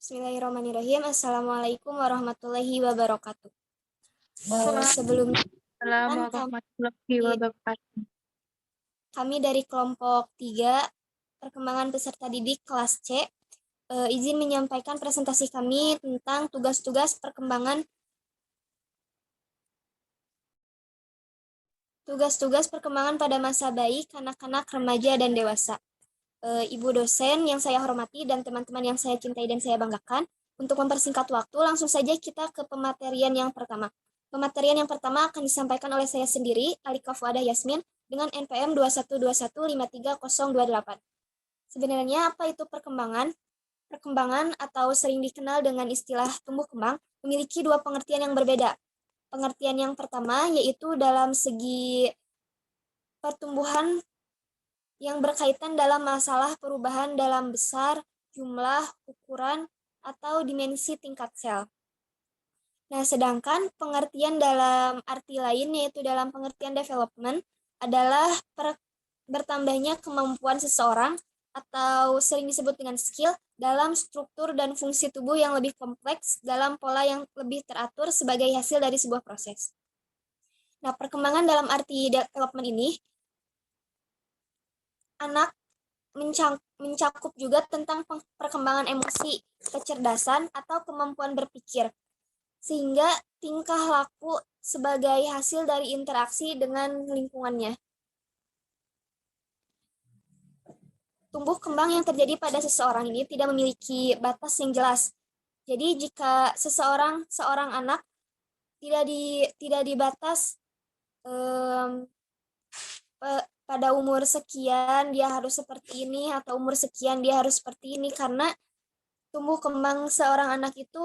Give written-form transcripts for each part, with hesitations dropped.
Bismillahirrahmanirrahim. Assalamualaikum warahmatullahi wabarakatuh. Sebelumnya Assalamualaikum warahmatullahi wabarakatuh. kami dari kelompok 3 perkembangan peserta didik kelas C izin menyampaikan presentasi kami tentang tugas-tugas perkembangan pada masa bayi, kanak-kanak, remaja, dan dewasa. Ibu dosen yang saya hormati dan teman-teman yang saya cintai dan saya banggakan, untuk mempersingkat waktu, langsung saja kita ke pematerian yang pertama. Pematerian yang pertama akan disampaikan oleh saya sendiri, Alika Fuadah Yasmin, dengan NPM 2121533028. Sebenarnya apa itu perkembangan? Perkembangan atau sering dikenal dengan istilah tumbuh kembang memiliki dua pengertian yang berbeda. Pengertian yang pertama yaitu dalam segi pertumbuhan yang berkaitan dalam masalah perubahan dalam besar, jumlah, ukuran, atau dimensi tingkat sel. Nah, sedangkan pengertian dalam arti lain, yaitu dalam pengertian development, adalah bertambahnya kemampuan seseorang atau sering disebut dengan skill dalam struktur dan fungsi tubuh yang lebih kompleks dalam pola yang lebih teratur sebagai hasil dari sebuah proses. Nah, perkembangan dalam arti development ini anak mencakup juga tentang perkembangan emosi, kecerdasan, atau kemampuan berpikir, sehingga tingkah laku sebagai hasil dari interaksi dengan lingkungannya. Tumbuh kembang yang terjadi pada seseorang ini tidak memiliki batas yang jelas. Jadi jika seorang anak tidak dibatas pada umur sekian dia harus seperti ini atau umur sekian dia harus seperti ini, karena tumbuh kembang seorang anak itu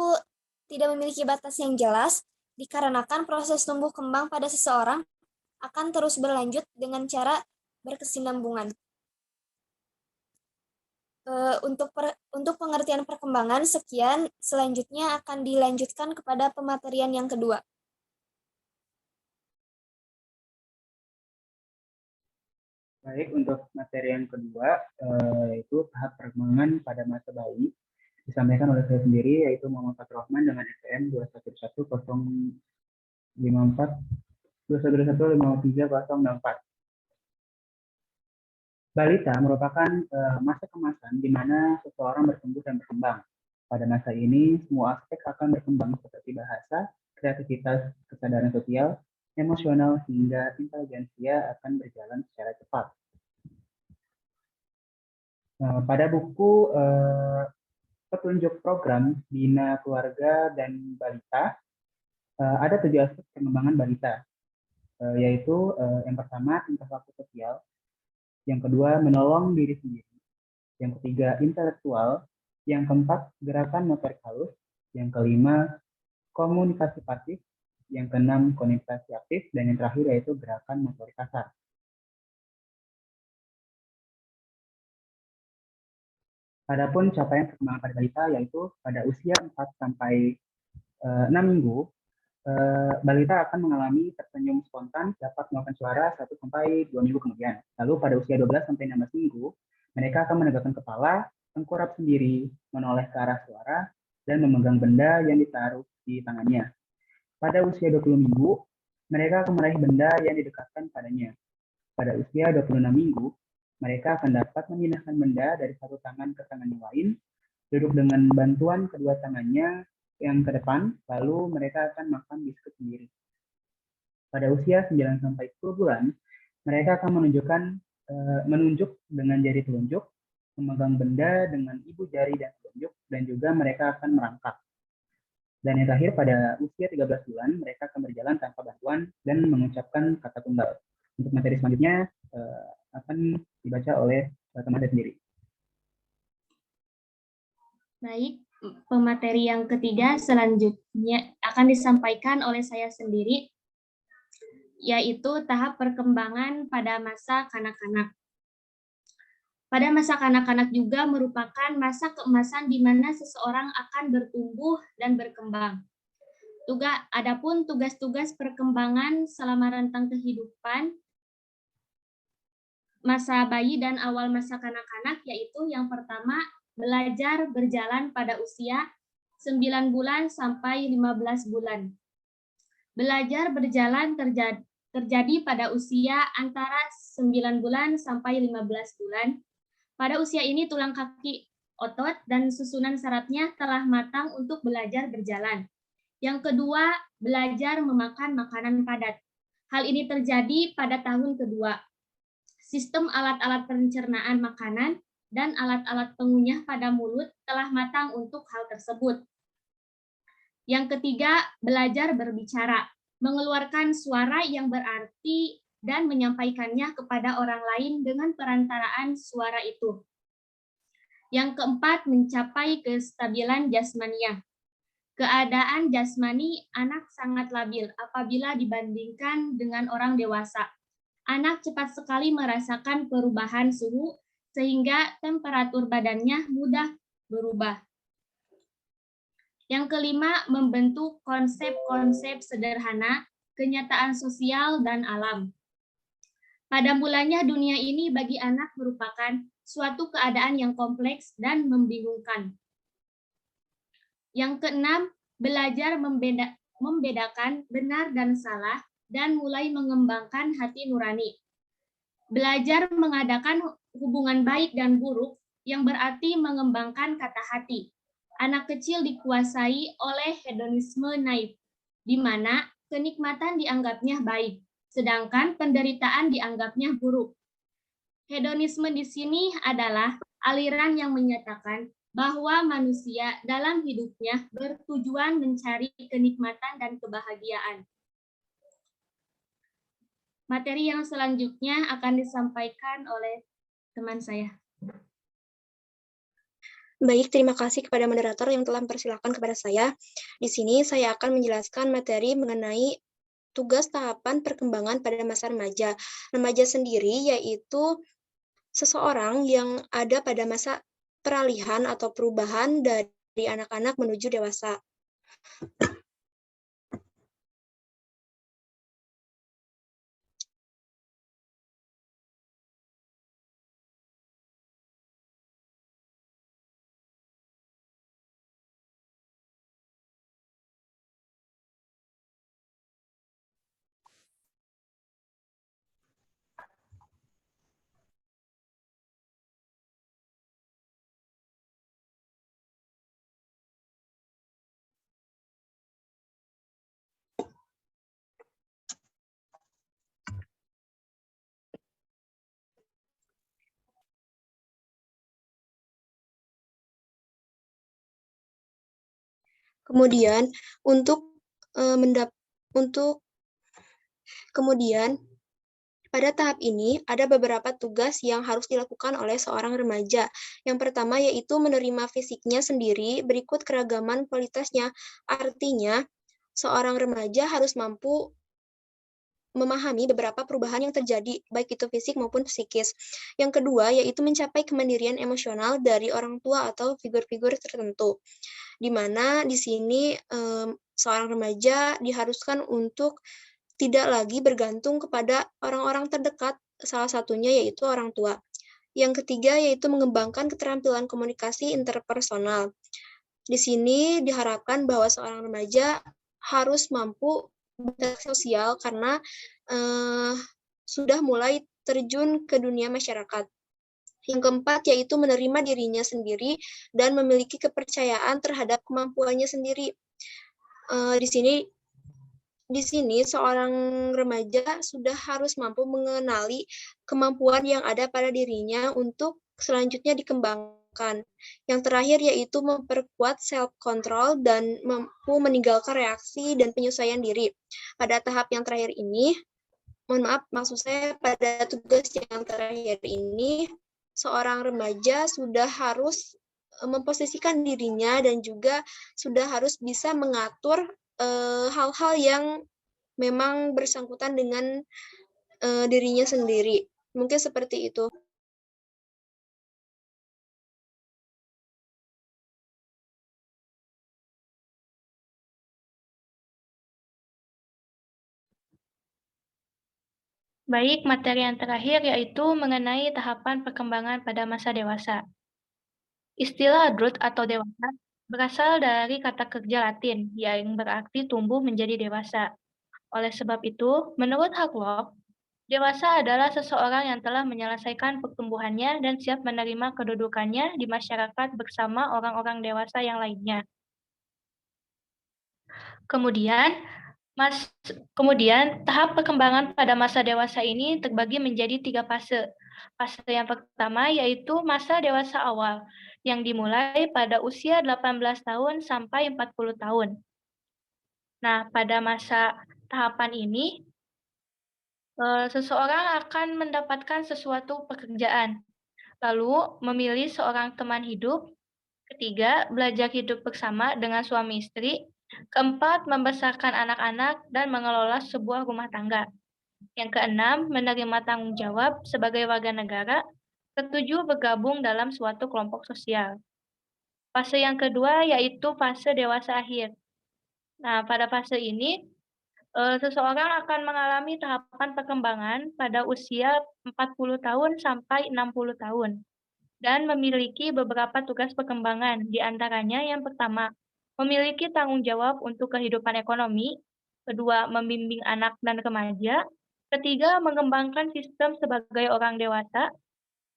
tidak memiliki batas yang jelas dikarenakan proses tumbuh kembang pada seseorang akan terus berlanjut dengan cara berkesinambungan. Untuk pengertian perkembangan sekian, selanjutnya akan dilanjutkan kepada pematerian yang kedua. Baik, untuk materi yang kedua, yaitu tahap perkembangan pada masa bayi, disampaikan oleh saya sendiri, yaitu Muhammad Fatur Rahman dengan STM 211054 Balita merupakan masa kemasan di mana seseorang bertumbuh dan berkembang. Pada masa ini, semua aspek akan berkembang seperti bahasa, kreativitas, kesadaran sosial, emosional, hingga intelijensia akan berjalan secara cepat. Pada buku petunjuk program Bina Keluarga dan Balita, ada 7 aspek pengembangan balita, yaitu yang pertama tingkah laku sosial, yang kedua menolong diri sendiri, yang ketiga intelektual, yang keempat gerakan motorik halus, yang kelima komunikasi pasif, yang keenam komunikasi aktif, dan yang terakhir yaitu gerakan motorik kasar. Adapun capaian perkembangan pada balita yaitu pada usia 4 sampai 6 minggu, balita akan mengalami tersenyum spontan, dapat mengeluarkan suara 1 sampai 2 minggu kemudian. Lalu pada usia 12 sampai 16 minggu, mereka akan menegakkan kepala, tengkurap sendiri, menoleh ke arah suara, dan memegang benda yang ditaruh di tangannya. Pada usia 20 minggu, mereka akan meraih benda yang didekatkan padanya. Pada usia 26 minggu, mereka akan dapat memindahkan benda dari satu tangan ke tangan yang lain, duduk dengan bantuan kedua tangannya yang ke depan, lalu mereka akan makan biskuit sendiri. Pada usia 9 sampai 10 bulan, mereka akan menunjuk dengan jari telunjuk, memegang benda dengan ibu jari dan telunjuk, dan juga mereka akan merangkak. Dan yang terakhir, pada usia 13 bulan, mereka akan berjalan tanpa bantuan dan mengucapkan kata tunggal. Untuk materi selanjutnya akan dibaca oleh teman saya sendiri. Baik, pemateri yang ketiga selanjutnya akan disampaikan oleh saya sendiri, yaitu tahap perkembangan pada masa kanak-kanak. Pada masa kanak-kanak juga merupakan masa keemasan di mana seseorang akan bertumbuh dan berkembang. Adapun tugas-tugas perkembangan selama rentang kehidupan masa bayi dan awal masa kanak-kanak, yaitu yang pertama belajar berjalan pada usia 9 bulan sampai 15 bulan. Belajar berjalan terjadi pada usia antara 9 bulan sampai 15 bulan. Pada usia ini tulang kaki, otot, dan susunan sarafnya telah matang untuk belajar berjalan. Yang kedua, belajar memakan makanan padat. Hal ini terjadi pada tahun kedua. Sistem alat-alat pencernaan makanan dan alat-alat pengunyah pada mulut telah matang untuk hal tersebut. Yang ketiga, belajar berbicara, mengeluarkan suara yang berarti dan menyampaikannya kepada orang lain dengan perantaraan suara itu. Yang keempat, mencapai kestabilan jasmania. Keadaan jasmani anak sangat labil apabila dibandingkan dengan orang dewasa. Anak cepat sekali merasakan perubahan suhu sehingga temperatur badannya mudah berubah. Yang kelima, membentuk konsep-konsep sederhana, kenyataan sosial, dan alam. Pada mulanya dunia ini bagi anak merupakan suatu keadaan yang kompleks dan membingungkan. Yang keenam, belajar membedakan benar dan salah dan mulai mengembangkan hati nurani. Belajar mengadakan hubungan baik dan buruk yang berarti mengembangkan kata hati. Anak kecil dikuasai oleh hedonisme naif, di mana kenikmatan dianggapnya baik, sedangkan penderitaan dianggapnya buruk. Hedonisme di sini adalah aliran yang menyatakan bahwa manusia dalam hidupnya bertujuan mencari kenikmatan dan kebahagiaan. Materi yang selanjutnya akan disampaikan oleh teman saya. Baik, terima kasih kepada moderator yang telah mempersilahkan kepada saya. Di sini saya akan menjelaskan materi mengenai tugas tahapan perkembangan pada masa remaja. Remaja sendiri yaitu seseorang yang ada pada masa peralihan atau perubahan dari anak-anak menuju dewasa. Kemudian pada tahap ini ada beberapa tugas yang harus dilakukan oleh seorang remaja. Yang pertama yaitu menerima fisiknya sendiri berikut keragaman kualitasnya. Artinya, seorang remaja harus mampu memahami beberapa perubahan yang terjadi, baik itu fisik maupun psikis. Yang kedua yaitu mencapai kemandirian emosional dari orang tua atau figur-figur tertentu. Di mana di sini seorang remaja diharuskan untuk tidak lagi bergantung kepada orang-orang terdekat, salah satunya yaitu orang tua. Yang ketiga yaitu mengembangkan keterampilan komunikasi interpersonal. Di sini diharapkan bahwa seorang remaja harus mampu berinteraksi sosial karena sudah mulai terjun ke dunia masyarakat. Yang keempat yaitu menerima dirinya sendiri dan memiliki kepercayaan terhadap kemampuannya sendiri. Di sini seorang remaja sudah harus mampu mengenali kemampuan yang ada pada dirinya untuk selanjutnya dikembangkan. Yang terakhir yaitu memperkuat self-control dan mampu meninggalkan reaksi dan penyesuaian diri. Pada tahap yang terakhir ini, mohon maaf, maksud saya pada tugas yang terakhir ini, seorang remaja sudah harus memposisikan dirinya dan juga sudah harus bisa mengatur hal-hal yang memang bersangkutan dengan dirinya sendiri. Mungkin seperti itu. Baik, materi yang terakhir yaitu mengenai tahapan perkembangan pada masa dewasa. Istilah adult atau dewasa berasal dari kata kerja Latin yang berarti tumbuh menjadi dewasa. Oleh sebab itu, menurut Havelock, dewasa adalah seseorang yang telah menyelesaikan pertumbuhannya dan siap menerima kedudukannya di masyarakat bersama orang-orang dewasa yang lainnya. Kemudian, tahap perkembangan pada masa dewasa ini terbagi menjadi 3 fase. Fase yang pertama yaitu masa dewasa awal, yang dimulai pada usia 18 tahun sampai 40 tahun. Nah, pada masa tahapan ini, seseorang akan mendapatkan sesuatu pekerjaan, lalu memilih seorang teman hidup, ketiga, belajar hidup bersama dengan suami istri, keempat, membesarkan anak-anak dan mengelola sebuah rumah tangga. Yang keenam, menerima tanggung jawab sebagai warga negara. Ketujuh, bergabung dalam suatu kelompok sosial. Fase yang kedua yaitu fase dewasa akhir. Nah, pada fase ini, seseorang akan mengalami tahapan perkembangan pada usia 40 tahun sampai 60 tahun dan memiliki beberapa tugas perkembangan, di antaranya yang pertama, memiliki tanggung jawab untuk kehidupan ekonomi, kedua, membimbing anak dan remaja, ketiga, mengembangkan sistem sebagai orang dewasa,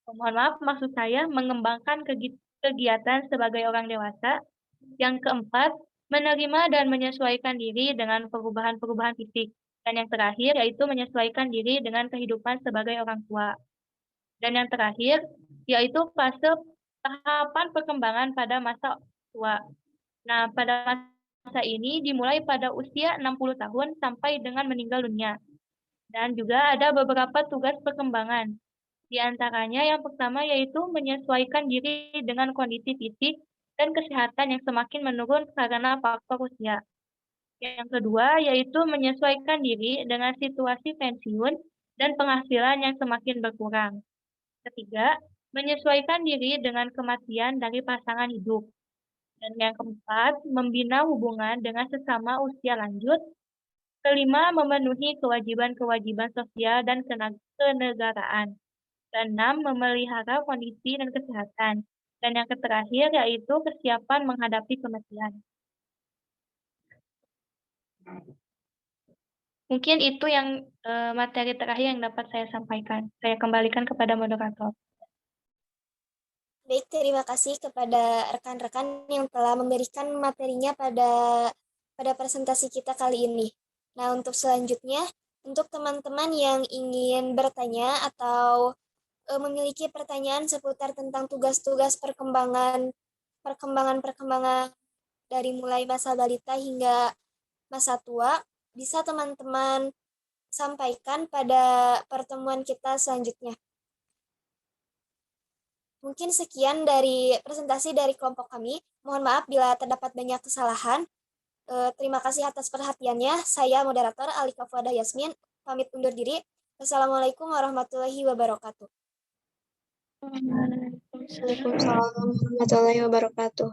mohon maaf, maksud saya mengembangkan kegiatan sebagai orang dewasa, yang keempat, menerima dan menyesuaikan diri dengan perubahan-perubahan fisik, dan yang terakhir yaitu menyesuaikan diri dengan kehidupan sebagai orang tua. Dan yang terakhir, yaitu fase tahapan perkembangan pada masa tua. Nah, pada masa ini dimulai pada usia 60 tahun sampai dengan meninggal dunia. Dan juga ada beberapa tugas perkembangan. Di antaranya yang pertama yaitu menyesuaikan diri dengan kondisi fisik dan kesehatan yang semakin menurun karena faktor usia. Yang kedua yaitu menyesuaikan diri dengan situasi pensiun dan penghasilan yang semakin berkurang. Ketiga, menyesuaikan diri dengan kematian dari pasangan hidup. Dan yang keempat, membina hubungan dengan sesama usia lanjut. Kelima, memenuhi kewajiban-kewajiban sosial dan kenegaraan. Keenam, memelihara kondisi dan kesehatan. Dan yang terakhir yaitu kesiapan menghadapi kematian. Mungkin itu yang materi terakhir yang dapat saya sampaikan. Saya kembalikan kepada moderator. Baik, terima kasih kepada rekan-rekan yang telah memberikan materinya pada presentasi kita kali ini. Nah, untuk selanjutnya, untuk teman-teman yang ingin bertanya atau memiliki pertanyaan seputar tentang tugas-tugas perkembangan dari mulai masa balita hingga masa tua, bisa teman-teman sampaikan pada pertemuan kita selanjutnya. Mungkin sekian dari presentasi dari kelompok kami. Mohon maaf bila terdapat banyak kesalahan. Terima kasih atas perhatiannya. Saya moderator Alika Fuada Yasmin, pamit undur diri. Wassalamualaikum warahmatullahi wabarakatuh. Waalaikumsalam warahmatullahi wabarakatuh.